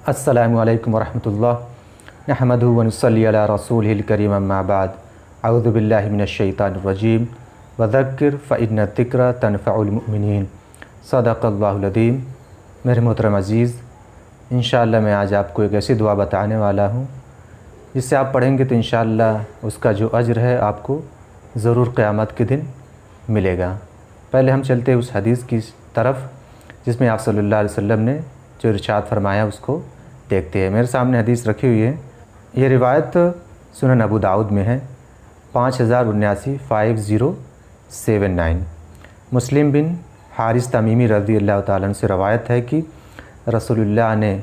अस्सलामु अलैकुम वरहमतुल्लाह नहमदुहु व नुसल्ली अला रसूलिहिल करीम अम्मा बाद अऊज़ु बिल्लाहि मिनश शैतानिर रजीम वज़क्किर फ़इन्न ज़िक्रा तनफ़उल मुमिनीन सदक़ल्लाहुल अज़ीम। मेरे मोहतरम अज़ीज़, इंशाअल्लाह मैं आज आपको एक ऐसी दुआ बताने वाला हूँ जिससे आप पढ़ेंगे तो इंशाअल्लाह उसका जो अज्र है आपको ज़रूर क़यामत के दिन मिलेगा। पहले हम चलते हैं उस हदीस की तरफ़ जिसमें आप सल्लल्लाहु अलैहि वसल्लम ने जो इरशाद फरमाया उसको देखते हैं। मेरे सामने हदीस रखी हुई है। ये रिवायत सुनन अबू दाऊद में है 5079 मुस्लिम बिन हारिस तमीमी रज़ी अल्लाह ताला अन्हु से रवायत है कि रसूलुल्लाह ने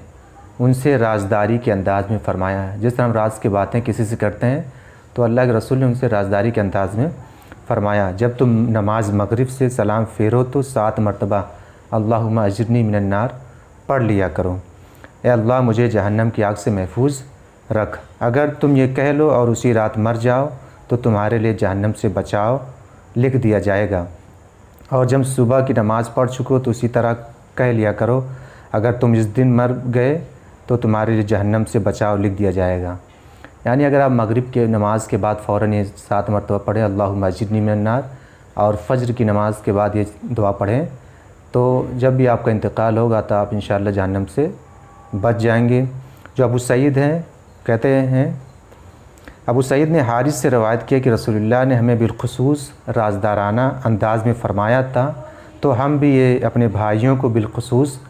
उनसे राज़दारी के अंदाज़ में फ़रमाया है। जिस तरह हम राज की बातें किसी से करते हैं तो अल्लाह के रसूल ने उनसे राज़दारी के अंदाज़ में फ़रमाया, जब तुम नमाज मगरिब से सलाम फेरो तो 7 मरतबा अल्लाहुम्मा अजिरनी मिनन नार पढ़ लिया करो। ए अल्लाह मुझे जहन्नम की आग से महफूज रख। अगर तुम ये कह लो और उसी रात मर जाओ तो तुम्हारे लिए जहन्नम से बचाव लिख दिया जाएगा। और जब सुबह की नमाज़ पढ़ चुको तो उसी तरह कह लिया करो, अगर तुम इस दिन मर गए तो तुम्हारे लिए जहन्नम से बचाव लिख दिया जाएगा। यानी अगर आप मगरिब के नमाज़ के बाद फ़ौरन ये 7 मरतबा पढ़ें अल्लाहुम्मा अजिरनी मिनन नार, और फ़ज्र की नमाज़ के बाद ये दुआ पढ़ें तो जब भी आपका इंतकाल होगा तो आप इंशाअल्लाह जहन्नम से बच जाएंगे। जो अबू सईद हैं कहते हैं, अबू सईद ने हारिस से रवायत किया कि रसूलुल्लाह ने हमें बिलखुसूस राज़दाराना अंदाज़ में फ़रमाया था, तो हम भी ये अपने भाइयों को बिलखुसूस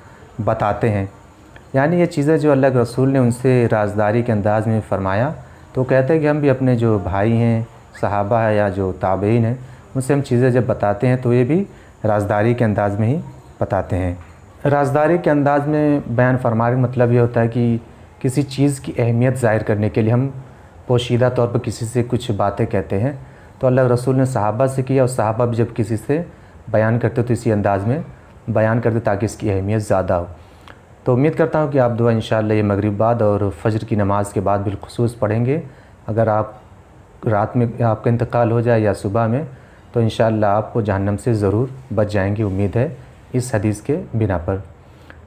बताते हैं। यानी ये चीज़ें जो अल्लाह के रसूल ने उनसे राज़दारी के अंदाज़ में फ़रमाया तो कहते हैं कि हम भी अपने जो भाई हैं, सहाबा है या जो ताबईन हैं, उनसे हम चीज़ें जब बताते हैं तो ये भी राज़दारी के अंदाज़ में ही बताते हैं। राज़दारी के अंदाज़ में बयान फरमाने का मतलब ये होता है कि किसी चीज़ की अहमियत ज़ाहिर करने के लिए हम पोशीदा तौर पर किसी से कुछ बातें कहते हैं। तो अल्लाह के रसूल ने सहाबा से किया और सहाबा भी जब किसी से बयान करते तो इसी अंदाज़ में बयान करते ताकि इसकी अहमियत ज़्यादा हो। तो उम्मीद करता हूँ कि आप दुआ इंशाअल्लाह ये मगरिब बाद और फ़ज्र की नमाज़ के बाद बिलखुसूस पढ़ेंगे। अगर आप रात में आपका इंतकाल हो जाए या सुबह में तो इंशाअल्लाह आप जहन्नम से ज़रूर बच जाएंगे, उम्मीद है इस हदीस के बिना पर।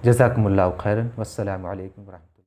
जज़ाकुमुल्लाहु खैरन। वस्सलामु अलैकुम।